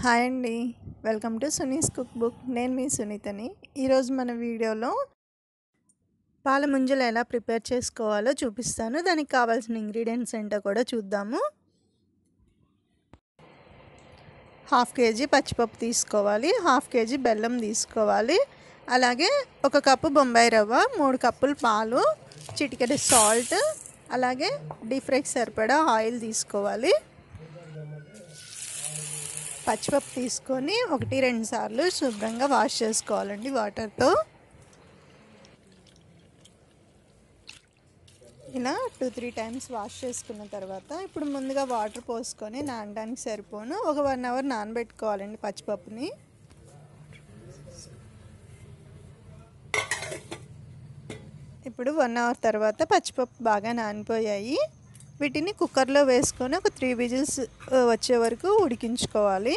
Hi అండి. Welcome to Suni's cook book. నేను మీ సునీతని. ఈరోజు మన వీడియోలో పాల ముంజలు ఎలా ప్రిపేర్ చేసుకోవాలో చూపిస్తాను. దానికి కావాల్సిన ఇంగ్రీడియంట్స్ ఏంటో కూడా చూద్దాము. 1/2 కేజీ పచ్చిపప్పు తీసుకోవాలి, 1/2 కేజీ బెల్లం తీసుకోవాలి, అలాగే 1 కప్పు బొంబాయి రవ్వ, 3 కప్పులు పాలు, చిటికెడు సాల్ట్, అలాగే డీప్ ఫ్రైకి సరిపడా ఆయిల్ తీసుకోవాలి. పచ్చిపప్పు తీసుకొని 1-2 సార్లు శుభ్రంగా వాష్ చేసుకోవాలండి వాటర్తో. ఇలా 2-3 టైమ్స్ వాష్ చేసుకున్న తర్వాత ఇప్పుడు ముందుగా వాటర్ పోసుకొని నానడానికి సరిపోను ఒక 1 అవర్ నానబెట్టుకోవాలండి పచ్చిపప్పుని. ఇప్పుడు 1 అవర్ తర్వాత పచ్చిపప్పు బాగా నానిపోయాయి. వీటిని కుక్కర్లో వేసుకొని ఒక 3 విజిల్స్ వచ్చే వరకు ఉడికించుకోవాలి.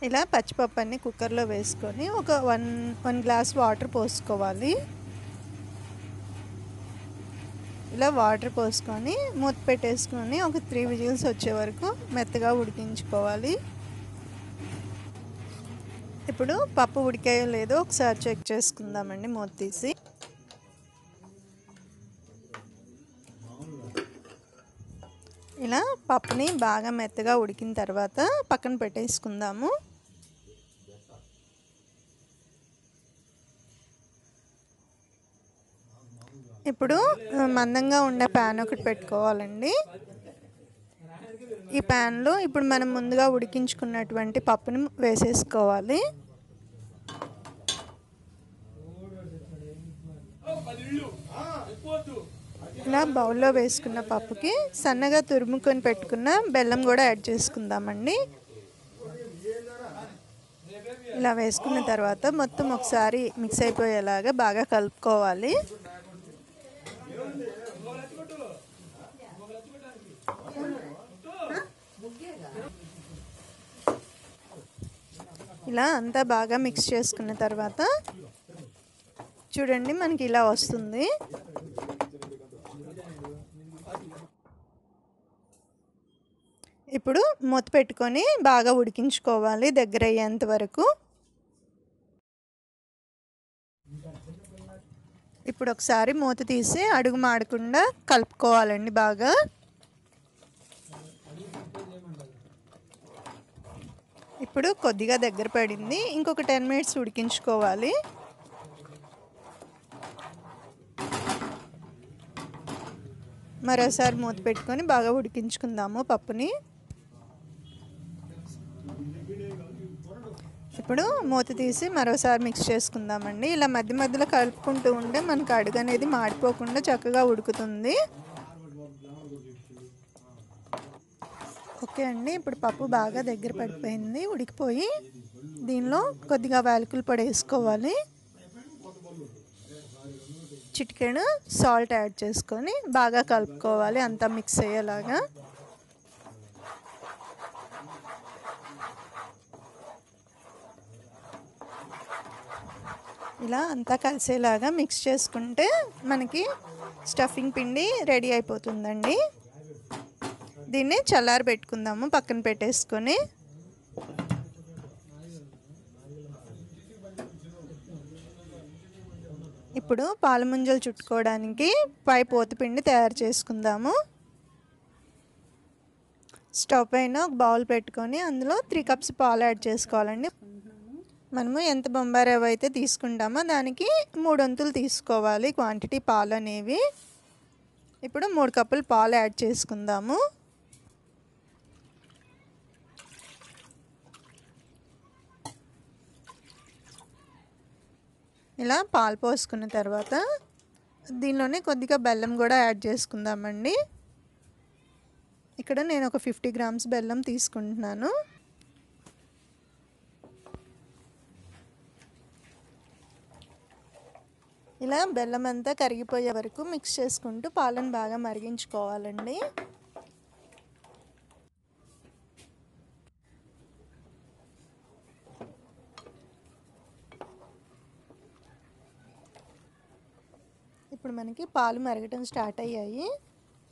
ఇలా పచ్చిపప్పు అన్ని కుక్కర్లో వేసుకొని ఒక 1 గ్లాస్ వాటర్ పోసుకోవాలి. ఇలా వాటర్ పోసుకొని మూత పెట్టేసుకొని ఒక 3 విజిల్స్ వచ్చే వరకు మెత్తగా ఉడికించుకోవాలి. ఇప్పుడు పప్పు ఉడికాయో లేదో ఒకసారి చెక్ చేసుకుందామండి మూత తీసి. ఇలా పప్పుని బాగా మెత్తగా ఉడికిన తర్వాత పక్కన పెట్టేసుకుందాము. ఇప్పుడు మందంగా ఉండే ప్యాన్ ఒకటి పెట్టుకోవాలండి. ఈ ప్యాన్లో ఇప్పుడు మనం ముందుగా ఉడికించుకున్నటువంటి పప్పుని వేసేసుకోవాలి. ఇలా బౌల్లో వేసుకున్న పప్పుకి సన్నగా తురుముకొని పెట్టుకున్న బెల్లం కూడా యాడ్ చేసుకుందామండి. ఇలా వేసుకున్న తర్వాత మొత్తం ఒకసారి మిక్స్ అయిపోయేలాగా బాగా కలుపుకోవాలి. ఇలా అంతా బాగా మిక్స్ చేసుకున్న తర్వాత చూడండి మనకి ఇలా వస్తుంది. ఇప్పుడు మూత పెట్టుకొని బాగా ఉడికించుకోవాలి దగ్గర అయ్యేంత వరకు. ఇప్పుడు ఒకసారి మూత తీసి అడుగు మాడకుండా కలుపుకోవాలండి బాగా. ఇప్పుడు కొద్దిగా దగ్గర పడింది, ఇంకొక 10 మినిట్స్ ఉడికించుకోవాలి. మరోసారి మూత పెట్టుకొని బాగా ఉడికించుకుందాము పప్పుని. ఇప్పుడు మూత తీసి మరోసారి మిక్స్ చేసుకుందామండి. ఇలా మధ్య మధ్యలో కలుపుకుంటూ ఉంటే మనకు అడుగు అనేది మాడిపోకుండా చక్కగా ఉడుకుతుంది. ఓకే అండి, ఇప్పుడు పప్పు బాగా దగ్గర పడిపోయింది, ఉడికిపోయి దీనిలో కొద్దిగా యాలకుల పొడి వేసుకోవాలి. చిటికెడు సాల్ట్ యాడ్ చేసుకొని బాగా కలుపుకోవాలి అంతా మిక్స్ అయ్యేలాగా. ఇలా అంతా కలిసేలాగా మిక్స్ చేసుకుంటే మనకి స్టఫింగ్ పిండి రెడీ అయిపోతుందండి. దీన్ని చల్లారి పెట్టుకుందాము పక్కన పెట్టేసుకొని. ఇప్పుడు పాల ముంజలు చుట్టుకోవడానికి పై పోతుపిండి తయారు చేసుకుందాము. స్టవ్ పైన ఒక బౌల్ పెట్టుకొని అందులో 3 కప్స్ పాలు యాడ్ చేసుకోవాలండి. మనము ఎంత బొంబాయి రవ్వ అయితే తీసుకుంటామో దానికి 3 వంతులు తీసుకోవాలి క్వాంటిటీ పాలు అనేవి. ఇప్పుడు 3 కప్పులు పాలు యాడ్ చేసుకుందాము. ఇలా పాలు పోసుకున్న తర్వాత దీనిలోనే కొద్దిగా బెల్లం కూడా యాడ్ చేసుకుందామండి. ఇక్కడ నేను ఒక 50 గ్రామ్స్ బెల్లం తీసుకుంటున్నాను. ఇలా బెల్లం అంతా కరిగిపోయే వరకు మిక్స్ చేసుకుంటూ పాలను బాగా మరిగించుకోవాలండి. ఇప్పుడు మనకి పాలు మరగటం స్టార్ట్ అయ్యాయి.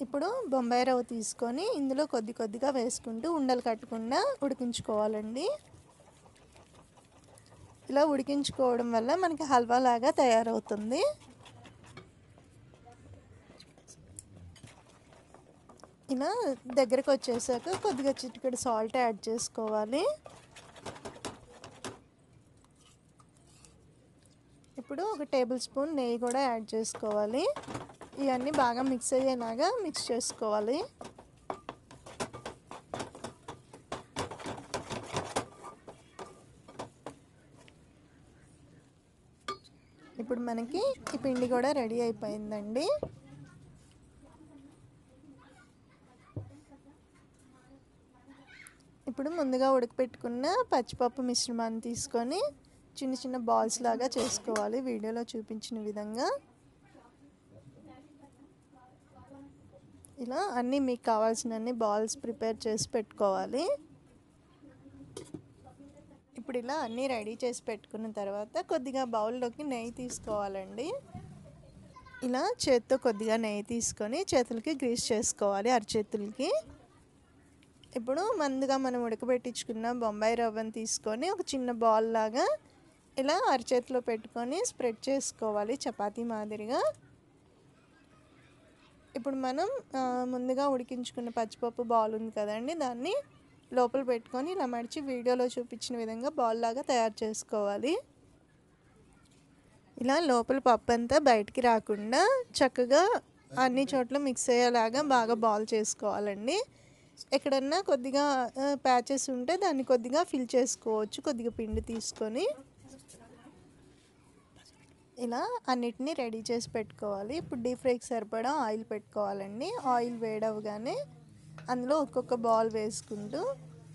ఇప్పుడు బొంబాయి రవ్వ తీసుకొని ఇందులో కొద్దిగా వేసుకుంటూ ఉండలు కట్టకుండా ఉడికించుకోవాలండి. ఇలా ఉడికించుకోవడం వల్ల మనకి హల్వా లాగా తయారవుతుంది. ఇలా దగ్గరకు వచ్చేసాక కొద్దిగా చిటికెడు సాల్ట్ యాడ్ చేసుకోవాలి. ఇప్పుడు ఒక టేబుల్ స్పూన్ నెయ్యి కూడా యాడ్ చేసుకోవాలి. ఇవన్నీ బాగా మిక్స్ అయ్యేలాగా మిక్స్ చేసుకోవాలి. ఇప్పుడు మనకి ఈ పిండి కూడా రెడీ అయిపోయిందండి. ఇప్పుడు ముందుగా ఉడకపెట్టుకున్న పచ్చిపప్పు మిశ్రమాన్ని తీసుకొని చిన్న చిన్న బాల్స్ లాగా చేసుకోవాలి వీడియోలో చూపించిన విధంగా. ఇలా అన్నీ మీకు కావాల్సినన్ని బాల్స్ ప్రిపేర్ చేసి పెట్టుకోవాలి. ఇప్పుడు ఇలా అన్నీ రెడీ చేసి పెట్టుకున్న తర్వాత కొద్దిగా బౌల్లోకి నెయ్యి తీసుకోవాలండి. ఇలా చేతితో కొద్దిగా నెయ్యి తీసుకొని చేతులకి గ్రీస్ చేసుకోవాలి, అరచేతులకి. ఇప్పుడు ముందుగా మనం ఉడకబెట్టించుకున్న బొంబాయి రవ్వను తీసుకొని ఒక చిన్న బాల్ లాగా ఇలా అరచేతిలో పెట్టుకొని స్ప్రెడ్ చేసుకోవాలి చపాతీ మాదిరిగా. ఇప్పుడు మనం ముందుగా ఉడికించుకున్న పచ్చిపప్పు బాల్ ఉంది కదండి, దాన్ని లోపల పెట్టుకొని ఇలా మడిచి వీడియోలో చూపించిన విధంగా బాల్ లాగా తయారు చేసుకోవాలి. ఇలా లోపల పప్పు అంతా బయటికి రాకుండా చక్కగా అన్ని చోట్ల మిక్స్ అయ్యేలాగా బాగా బాల్ చేసుకోవాలండి. ఎక్కడన్నా కొద్దిగా ప్యాచెస్ ఉంటే దాన్ని కొద్దిగా ఫిల్ చేసుకోవచ్చు కొద్దిగా పిండి తీసుకొని. ఇలా అన్నిటినీ రెడీ చేసి పెట్టుకోవాలి. ఇప్పుడు డీప్ ఫ్రైకి సరిపడా ఆయిల్ పెట్టుకోవాలండి. ఆయిల్ వేడవగానే అందులో ఒక్కొక్క బాల్ వేసుకుంటూ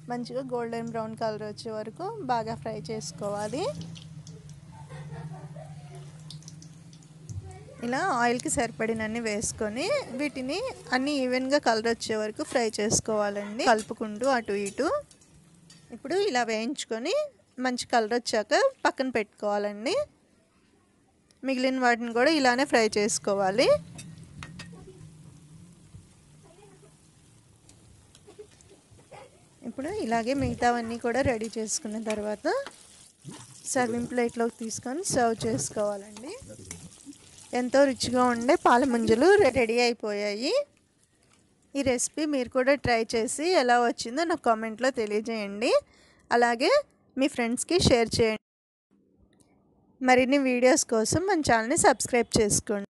మంచిగా గోల్డెన్ బ్రౌన్ కలర్ వచ్చే వరకు బాగా ఫ్రై చేసుకోవాలి. ఇలా ఆయిల్కి సరిపడినన్ని వేసుకొని వీటిని అన్నీ ఈవెన్గా కలర్ వచ్చే వరకు ఫ్రై చేసుకోవాలండి, కలుపుకుంటూ అటు ఇటు. ఇప్పుడు ఇలా వేయించుకొని మంచి కలర్ వచ్చాక పక్కన పెట్టుకోవాలండి. మిగిలిన వాటిని కూడా ఇలానే ఫ్రై చేసుకోవాలి. ఇప్పుడు ఇలాగే మిగతావన్నీ కూడా రెడీ చేసుకున్న తర్వాత సర్వింగ్ ప్లేట్లోకి తీసుకొని సర్వ్ చేసుకోవాలండి. ఎంతో రుచిగా ఉండే పాల ముంజలు రెడీ అయిపోయాయి. ఈ రెసిపీ మీరు కూడా ట్రై చేసి ఎలా వచ్చిందో నాకు కామెంట్లో తెలియజేయండి. అలాగే మీ ఫ్రెండ్స్కి షేర్ చేయండి. మరిన్ని వీడియోస్ కోసం మన ఛానల్ని సబ్స్క్రైబ్ చేసుకోండి.